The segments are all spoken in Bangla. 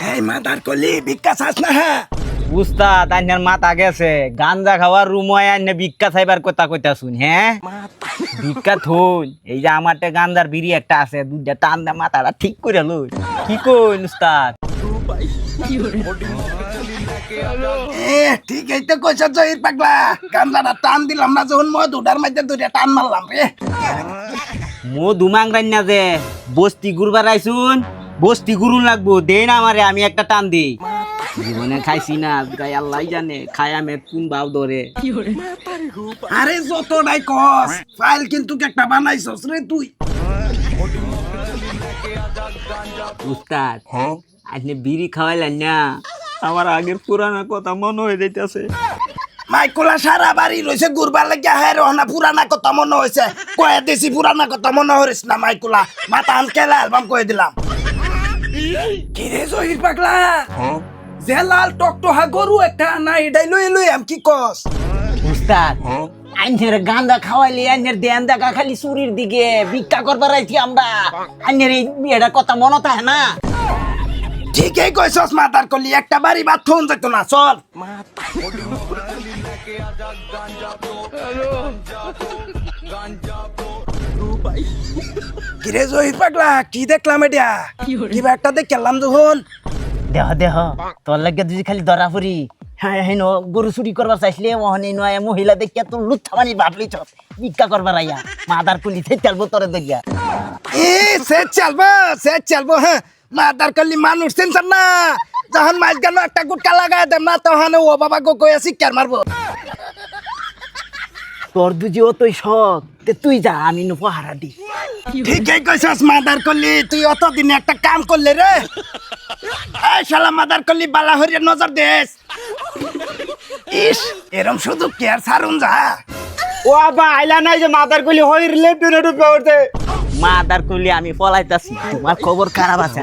এই মাদার কলি ভিক্ষা চাস না হ্যাঁ উস্তাদ আইনার মাথা গেছে গাঞ্জা খাওয়ার রুম হয় আইনে ভিক্ষা চাইবার কথা কইতা শুন হ্যাঁ ভিক্ষা থুন এই যে আমারটা গাঞ্জার বিড়ি একটা আছে দুইটা টান দে মাথাটা ঠিক করে লই কি কইন উস্তাদ ঠিক এই তো কইছ জহির পাগলা গামলাটা টান দিলাম না যখন মধুটার মধ্যে দুইটা টান মারলাম রে মধু মাংরাই না যে বস্তি গুরবার আইছুন বস্তি গুরু লাগবো দে না আমারে আমি একটা টান দিই জীবনে খাইছি না গাই আল্লাহ জানে খাই আমি কোন ভাব ধরে আরে যতটাই কস ফাইল কিন্তু একটা বানাইছস রে তুই উস্তাদ আপনি বিড়ি খাওয়াইলেন না আমার আগের পুরানা কথা মনে হয়ে যাইতেছে মাইকুলা সারা বাড়ি রয়েছে গুরবার লাগিয়া হ্যাঁ রহনা পুরানা কথা মনে হয়েছে কয়ে দেশি পুরানা কথা মনে হরিস না মাইকুলা মাথা আনকেলা অ্যালবাম কয়ে দিলাম কি রে জহির পাগলা যে লাল টকটহা গরু একটা না এটাই লই লই আম কি কস উস্তাদ আইনের গান্দা খাওয়াইলে আইনের দেন দেখা খালি চুরির দিকে ভিক্ষা করবার আইছি আমরা আইনের এই বিয়েটার কথা মনে থাকে না ঠিকই কইছস মাতার কলি একটা বাড়ি বাদ ফোন যেত না চল কিরে জহির পাগলা কি দেখলাম এটা কিবা একটা দেখলাম যখন দেহ দেহ তোর লাগে যদি খালি ধরা পড়ি হ্যাঁ হ্যাঁ গরু চুরি করবার চাইছিলে ওহনে নয় মহিলা দেখিয়া তোর লুচ্ছা মানি ভাবলি চ ভিক্ষা করবার আইয়া মাদার কুলি থেকে চালবো তোরে দইয়া সে চলবো হ্যাঁ মাতার কলি মানুষ চিনছেন না যখন মাছ গানো একটা গুটকা লাগাই দেন না তখন ও বাবা গো কইয়া শিকার মারবো তোর দুজি অতই শখ তুই যা আমি নো পাহারা দি ঠিকই কইছস মাদার কলি তুই অতদিন একটা কাম করলে রে এই শালা মাদার কলি বালা হরিয়া নজর দেস ইস এরম শুধু কেয়ার ছাড়ুন যা ও আবা আইলা নাই যে মাদার কুলি হই রিলেটেড রূপে উঠে মাদার কুলি আমি পলাইতাছি তোমার খবর খারাপ আছে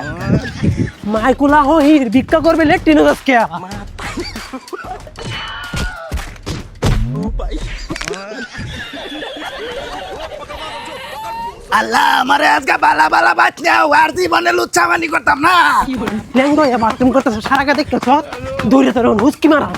মাইকুলা হইর ভিক্ষা করবে লেট্রিনো আজকে আল্লাহ আমারে আজকে বালা বালা বাঁচনা আর জীবনে লুচ্ছামানি করতাম না ল্যাঙ্গো বাথরুম করতেছে সারা গা দেখতেছ দৌড়ে তোর হুসকি মারা